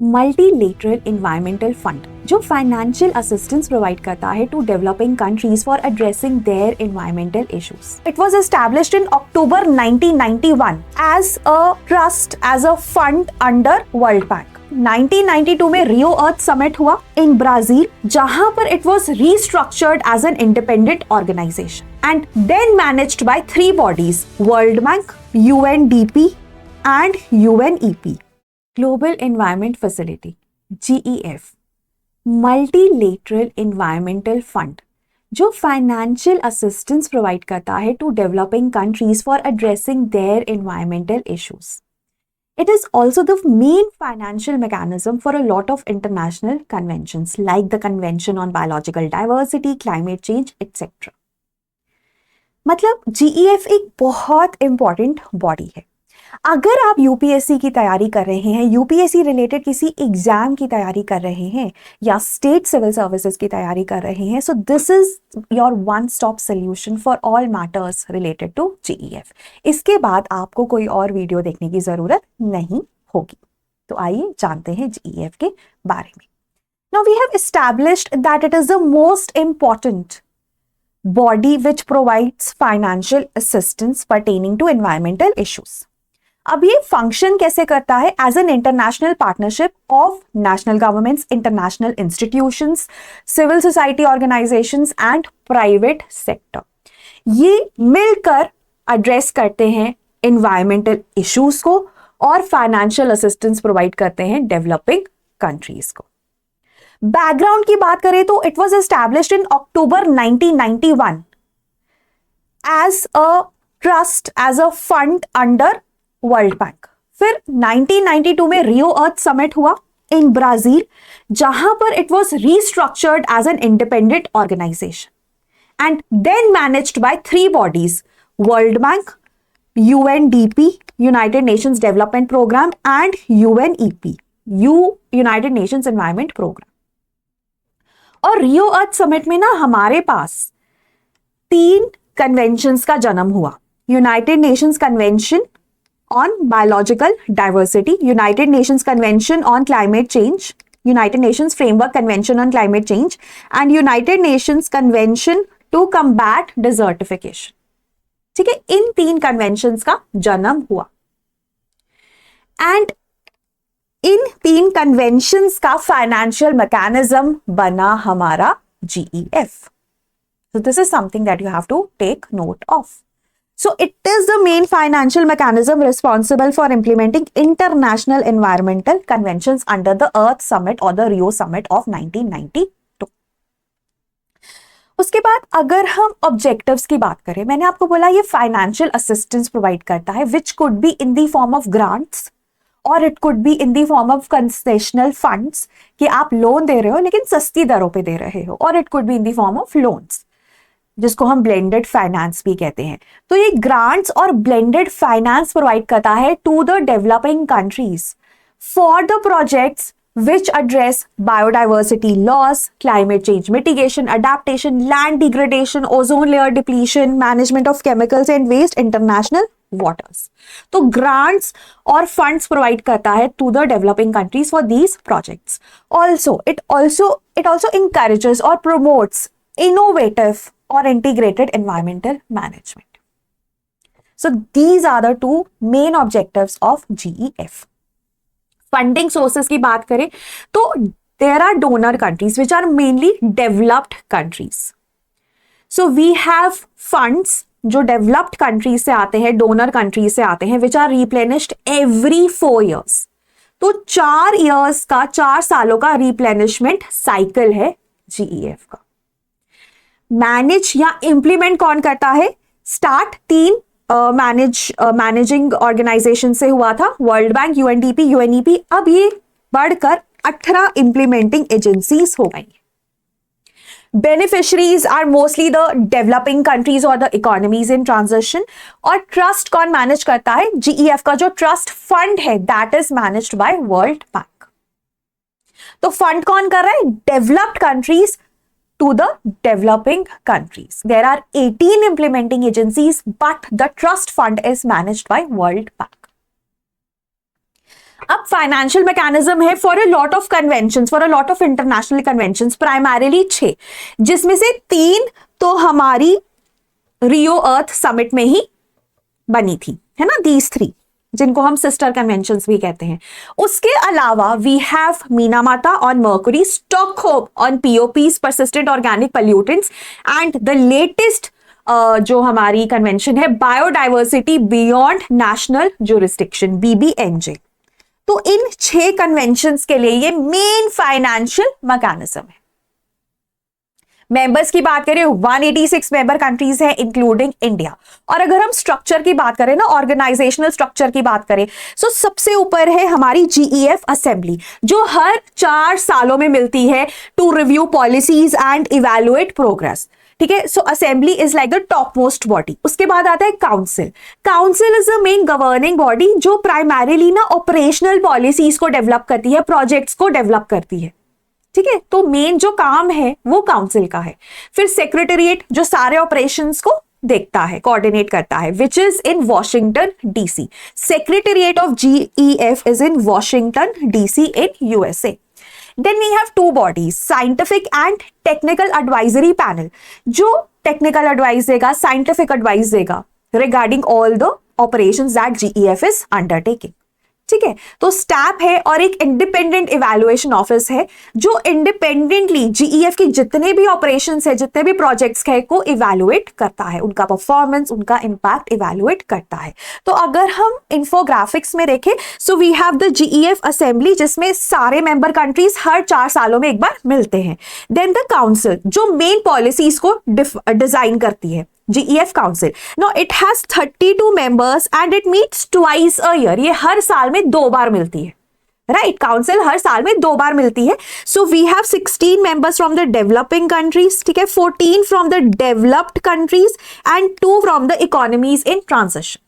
Multilateral environmental fund जो financial assistance provide करता है to developing countries for addressing their environmental issues. It was established in October 1991 as a trust as a fund under World Bank. 1992 में रियो अर्थ summit हुआ इन Brazil, जहां पर it was restructured as an independent organisation and then managed by 3 bodies: World Bank, UNDP and UNEP. Global environment facility GEF multilateral environmental fund जो financial assistance provide करता है to developing countries for addressing their environmental issues. It is also the main financial mechanism for a lot of international conventions like the Convention on Biological Diversity, Climate Change, etc. मतलब GEF एक बहुत important body है. अगर आप UPSC की तैयारी कर रहे हैं, यूपीएससी रिलेटेड किसी एग्जाम की तैयारी कर रहे हैं या स्टेट सिविल सर्विसेज की तैयारी कर रहे हैं, so this is your one stop solution for all matters related to GEF. इसके बाद आपको कोई और वीडियो देखने की जरूरत नहीं होगी. तो आइए जानते हैं GEF के बारे में. Now we have established that it is the most important body which provides financial assistance pertaining to environmental issues. अब ये फंक्शन कैसे करता है? As an international partnership of national governments, international institutions, civil society organisations and private sector. ये मिलकर address करते हैं environmental issues को और फाइनेंशियल असिस्टेंस प्रोवाइड करते हैं डेवलपिंग कंट्रीज को. बैकग्राउंड की बात करें तो it was established in October 1991 as a trust as a fund under World Bank. फिर 1992 में रियो अर्थ समिट हुआ इन ब्राजील, जहां पर it was restructured as an independent organisation and then managed by 3 bodies: World Bank, UNDP, United Nations Development Programme and UNEP, United Nations Environment Programme. और Rio अर्थ summit में ना हमारे पास 3 conventions का जन्म हुआ: United Nations convention on biological diversity, United Nations Convention on Climate Change, United Nations Framework Convention on Climate Change and United Nations Convention to Combat Desertification. ठीक है, इन 3 conventions का जन्म हुआ एंड इन 3 कन्वेंशंस का financial mechanism बना हमारा GEF. So this is something that you have to take note of. So it is the main financial mechanism responsible for implementing international environmental conventions under the Earth Summit or the Rio Summit of 1992. उसके बाद अगर हम objectives की बात करें, मैंने आपको बोला ये फाइनेंशियल असिस्टेंस प्रोवाइड करता है which could be in the form of grants और it could be in the form of concessional funds कि आप लोन दे रहे हो लेकिन सस्ती दरों पे दे रहे हो, और it could be in the form of loans जिसको हम ब्लेंडेड फाइनेंस भी कहते हैं. तो ये ग्रांट्स और ब्लेंडेड फाइनेंस प्रोवाइड करता है to the developing countries for the projects which address biodiversity loss, climate change mitigation, adaptation, land degradation, ozone layer depletion, management of chemicals and waste, international waters. तो grants और funds provide करता है to the developing countries for these projects. It also encourages or promotes innovative or integrated environmental management. So these are the 2 main objectives of GEF. Funding sources की बात करें तो there are donor countries which are mainly developed countries. So we have funds जो developed countries से आते हैं, donor countries से आते हैं, which are replenished every 4 years. तो 4 सालों का रिप्लेनिशमेंट साइकिल है GEF का. मैनेज या इंप्लीमेंट कौन करता है? स्टार्ट 3 मैनेजिंग ऑर्गेनाइजेशन से हुआ था: वर्ल्ड बैंक, यूएनडीपी, यूएनईपी. अब ये बढ़कर 18 इंप्लीमेंटिंग एजेंसीज हो गई. Beneficiaries are mostly the developing countries और द इकोनॉमीज इन ट्रांजिशन. और ट्रस्ट कौन मैनेज करता है? GEF का जो ट्रस्ट फंड है that is managed by World Bank. तो फंड कौन कर रहा है? Developed countries to the developing countries. There are 18 implementing agencies, but the trust fund is managed by World Bank. अब फाइनेंशियल मैकेनिज्म है for a lot of convention, for a lot of international convention, primarily 6, जिसमें से 3 तो हमारी रियो अर्थ summit में ही बनी थी, है ना, दीज 3 जिनको हम सिस्टर कन्वेंशंस भी कहते हैं। उसके अलावा we have Minamata on mercury, Stockholm on POPs, persistent organic pollutants, and the latest जो हमारी कन्वेंशन है biodiversity beyond national jurisdiction, BBNJ. तो इन 6 कन्वेंशंस के लिए ये मेन फाइनेंशियल मैकेनिज्म है। मेंबर्स की बात करें 186 मेंबर कंट्रीज हैं इंक्लूडिंग इंडिया। और अगर हम स्ट्रक्चर की बात करें ना, ऑर्गेनाइजेशनल स्ट्रक्चर की बात करें, तो सबसे ऊपर है हमारी जीईएफ असेंबली, जो हर 4 सालों में मिलती है to review policies and evaluate progress. ठीक है, so assembly is like the top most body. उसके बाद आता है council. Council is the main governing body जो प्राइमरीली ना ऑपरेशनल पॉलिसीज को डेवलप करती है, प्रोजेक्ट्स को डेवलप करती है। ठीक है, तो मेन जो काम है वो काउंसिल का है। फिर सेक्रेटेरिएट जो सारे ऑपरेशंस को देखता है, कोऑर्डिनेट करता है, which is in Washington DC. Secretariat of GEF is in Washington DC in USA. Then we have 2 bodies, scientific and technical advisory panel, जो technical advice देगा, scientific advice देगा regarding all the operations that GEF is undertaking। ठीक है, तो step है और एक independent evaluation office है जो इंडिपेंडेंटली जीईएफ की जितने भी ऑपरेशंस है, जितने भी प्रोजेक्ट्स है को इवैल्यूएट करता है, उनका परफॉर्मेंस, उनका इंपैक्ट इवैल्यूएट करता है। तो अगर हम इंफोग्राफिक्स में देखें, so we have the GEF assembly जिसमें सारे मेंबर कंट्रीज हर 4 सालों में एक बार मिलते हैं। देन द काउंसिल जो मेन पॉलिसीज को डिजाइन करती है, GEF Council. Now it has 32 members and it meets twice a year. ये हर साल में 2 बार मिलती है, राइट? काउंसिल हर साल में 2 बार मिलती है। So we have 16 members from the developing countries, ठीक है, 14 from the developed countries and 2 from the economies in transition.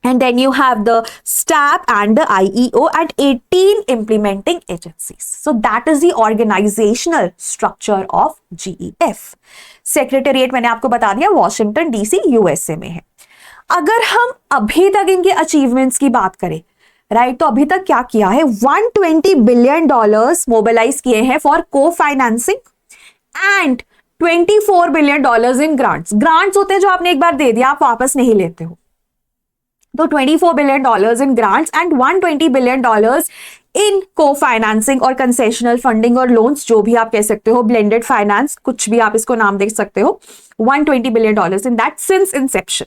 And then you have the STAP and the IEO and 18 implementing agencies. So that is the organizational structure of GEF. Secretariat मैंने आपको बता दिया Washington DC USA में है। अगर हम अभी तक इनके अचीवमेंट्स की बात करें, राइट, तो अभी तक क्या किया है, $120 बिलियन मोबिलाइज किए हैं फॉर को financing and $24 billion in grants. Grants होते हैं जो आपने एक बार दे दिया, आप वापस नहीं लेते हो, तो $24 billion in grants and $120 billion इन को फाइनेंसिंग और कंसेशनल फंडिंग और लोन्स, जो भी आप कह सकते हो, ब्लेंडेड फाइनेंस, कुछ भी आप इसको नाम दे सकते हो। $120 billion in that since inception.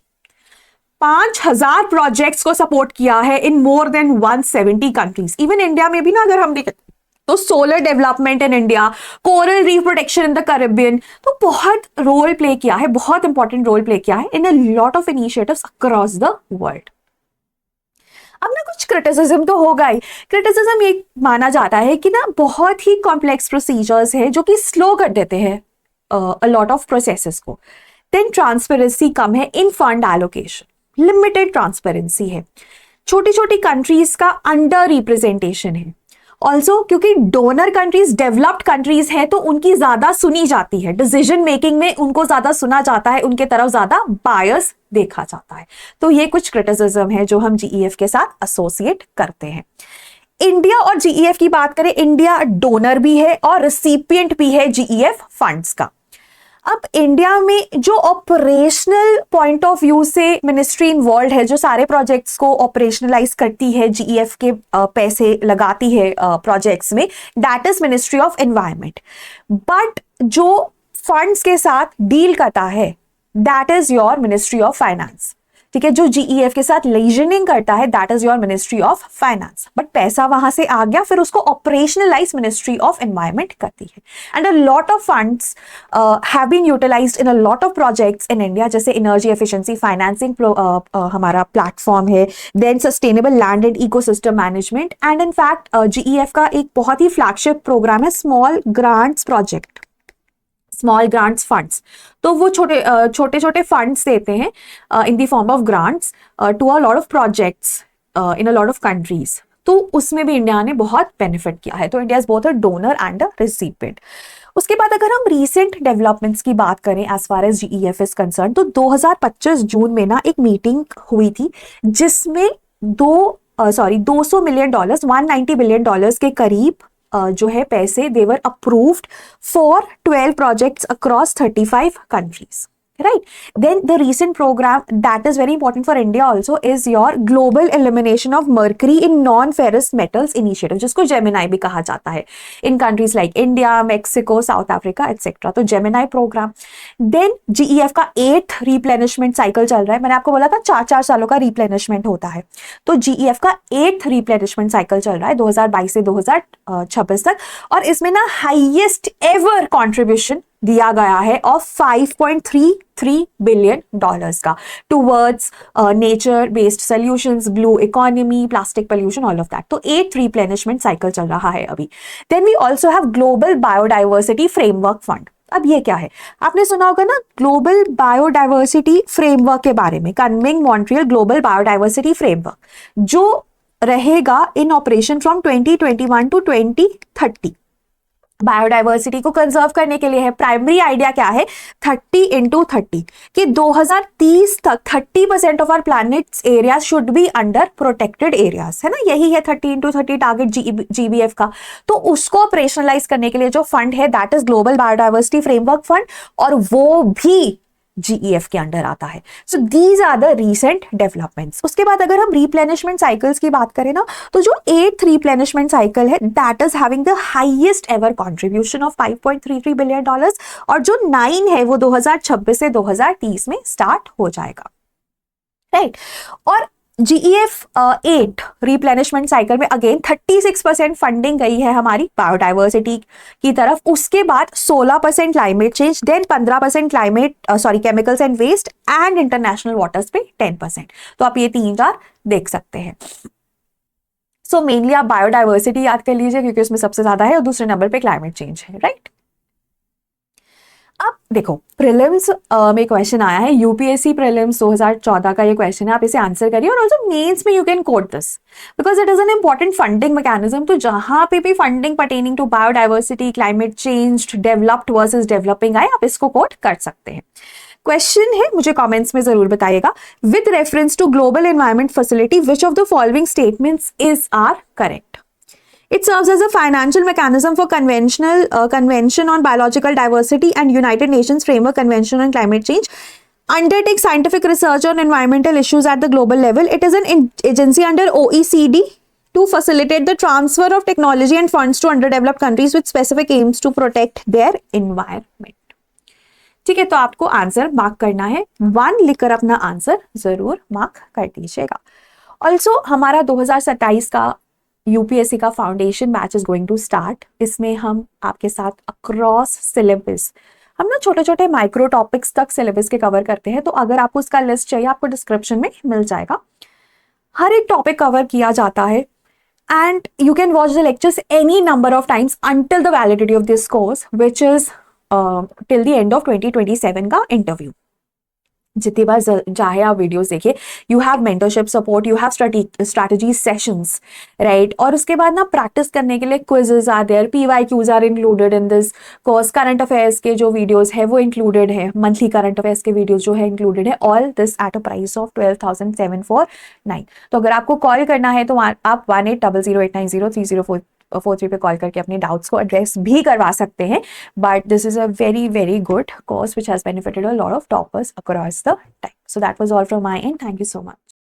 5000 projects को सपोर्ट किया है in more than 170 countries. Even India में भी ना अगर हम देखें तो solar development in India, coral reef protection in the Caribbean, तो बहुत रोल प्ले किया है, बहुत इंपॉर्टेंट रोल प्ले किया है in a lot of initiatives across the world. अब ना कुछ क्रिटिसिज्म तो होगा ही। क्रिटिसिज्म ये माना जाता है कि ना बहुत ही कॉम्प्लेक्स प्रोसीजर्स है जो कि स्लो कर देते हैं अ लॉट ऑफ प्रोसेसेस को। देन ट्रांसपेरेंसी कम है इन फंड एलोकेशन, लिमिटेड ट्रांसपेरेंसी है, छोटी छोटी कंट्रीज का अंडर रिप्रेजेंटेशन है। ऑल्सो क्योंकि डोनर कंट्रीज डेवलप्ड कंट्रीज हैं तो उनकी ज्यादा सुनी जाती है, डिसीजन मेकिंग में उनको ज्यादा सुना जाता है, उनके तरफ ज्यादा बायस देखा जाता है। तो ये कुछ क्रिटिसिज्म है जो हम जीईएफ के साथ एसोसिएट करते हैं। इंडिया और जीईएफ की बात करें, इंडिया डोनर भी है और रिसिपिएंट भी है जीईएफ फंड्स का। अब इंडिया में जो ऑपरेशनल पॉइंट ऑफ व्यू से मिनिस्ट्री इन्वॉल्व है, जो सारे प्रोजेक्ट्स को ऑपरेशनलाइज करती है, जीईएफ के पैसे लगाती है प्रोजेक्ट्स में, that is ministry of environment. But जो फंड्स के साथ डील करता है that is your ministry of finance. ठीक है, जो जीईएफ के साथ लीजनिंग करता है that is your ministry of finance. But पैसा वहां से आ गया, फिर उसको ऑपरेशनलाइज मिनिस्ट्री ऑफ एनवायरनमेंट करती है। And a lot of funds have been utilised in a lot of projects in India, जैसे एनर्जी एफिशिएंसी फाइनेंसिंग हमारा प्लेटफॉर्म है, then sustainable land and ecosystem management, and in fact GEF का एक बहुत ही flagship programme है small grants project, small grants funds. तो वो छोटे छोटे फंड्स देते हैं in the form of grants to a lot of projects in a lot of countries. तो उसमें भी इंडिया ने बहुत बेनिफिट किया है। तो India is both a donor and a recipient. उसके बाद अगर हम रीसेंट डेवलपमेंट्स की बात करें as far as GEF is concerned, तो 2025 जून में ना एक मीटिंग हुई थी जिसमें 2 $200 मिलियन, $190 बिलियन के करीब जो है पैसे they were approved for 12 projects across 35 countries. Right. Then the recent program that is very important for India also is your global elimination of mercury in non-ferrous metals initiative, जिसको Gemini भी कहा जाता है, in countries like India, Mexico, South Africa, etc. तो Gemini program. Then GEF का 8th replenishment cycle चल रहा है. मैंने आपको बोला था 4-4 सालों का replenishment होता है. तो GEF का 8th replenishment cycle चल रहा है 2022 से 2026 तक, और इसमें ना highest ever contribution दिया गया है ऑफ $5.33 बिलियन का towards nature based solutions, blue economy, plastic pollution, all of that. तो 8th रिप्लेनिशमेंट साइकिल चल रहा है अभी. Then we also have global biodiversity framework fund. अब ये क्या है, आपने सुना होगा ना ग्लोबल बायोडाइवर्सिटी फ्रेमवर्क के बारे में, Kunming Montreal global biodiversity framework, जो रहेगा in operation from 2021 to 2030. Biodiversity को कंजर्व करने के लिए है. प्राइमरी आइडिया क्या है, 30x30, कि 2030 तक 30% of our planet's area should be under protected areas, है ना. यही है 30x30 टारगेट GBF का. तो उसको ऑपरेशनलाइज करने के लिए जो फंड है that is global biodiversity framework fund, और वो भी GEF के अंडर आता है. So these are the recent developments. उसके बाद अगर हम रिप्लेनिशमेंट साइकिल्स की बात करें ना, तो जो 8th रिप्लेनिशमेंट साइकिल है that is having the highest ever contribution of $5.33 billion, और जो 9 है वो 2026 से 2030 में स्टार्ट हो जाएगा. राइट. और GEF 8 रिप्लेनिशमेंट साइकिल में अगेन 36% फंडिंग गई है हमारी बायोडाइवर्सिटी की तरफ. उसके बाद 16% climate change, then 15% chemicals and waste, and international waters पे 10%. तो आप ये 3-4 देख सकते हैं. सो मेनली आप बायोडाइवर्सिटी याद कर लीजिए क्योंकि उसमें सबसे ज्यादा है, और दूसरे नंबर पे क्लाइमेट चेंज है. राइट. अब देखो प्रीलिम्स में क्वेश्चन आया है, यूपीएससी प्रीलिम्स 2014 का ये क्वेश्चन है, आप इसे आंसर करिए. और ऑल्सो मेंस में you can quote this because it is an important funding mechanism. तो जहां पे भी funding pertaining to biodiversity, climate change, developed versus developing आए, आप इसको कोट कर सकते हैं. क्वेश्चन है, मुझे कमेंट्स में जरूर बताइएगा, with reference to global environment facility which of the following statements is are correct. It serves as a financial mechanism for Convention on Biological Diversity and United Nations Framework Convention on Climate Change. Undertakes scientific research on environmental issues at the global level. It is an agency under OECD to facilitate the transfer of technology and funds to underdeveloped countries with specific aims to protect their environment. ठीक है, तो आपको answer mark करना है. 1 लिखकर अपना answer जरूर mark कर दीजिएगा. ऑल्सो हमारा 2027 का यूपीएससी का foundation batch is going to start. इसमें हम आपके साथ अक्रॉस सिलेबस, हम ना छोटे छोटे माइक्रो टॉपिक्स तक सिलेबस के कवर करते हैं. तो अगर आपको उसका लिस्ट चाहिए आपको डिस्क्रिप्शन में मिल जाएगा. हर एक टॉपिक कवर किया जाता है, and you can watch the lectures any number of times until the validity of this course which is till the end of 2027 का इंटरव्यू. जितनी बार चाहे आप वीडियोस देखिए, you have mentorship support, you have strategy sessions, right. और उसके बाद ना प्रैक्टिस करने के लिए quizzes are there, PYQs are included in this course. Current affairs के जो वीडियोस है वो इंक्लूडेड है, मंथली करंट अफेयर्स के वीडियोस जो है इंक्लूडेड है. All this at a price of 12,749. तो अगर आपको कॉल करना है तो आप 180089030443 पे कॉल करके अपने डाउट्स को एड्रेस भी करवा सकते हैं. But this is a very very good course which has benefited a lot of toppers across the time. So that was all from my and. Thank you so much.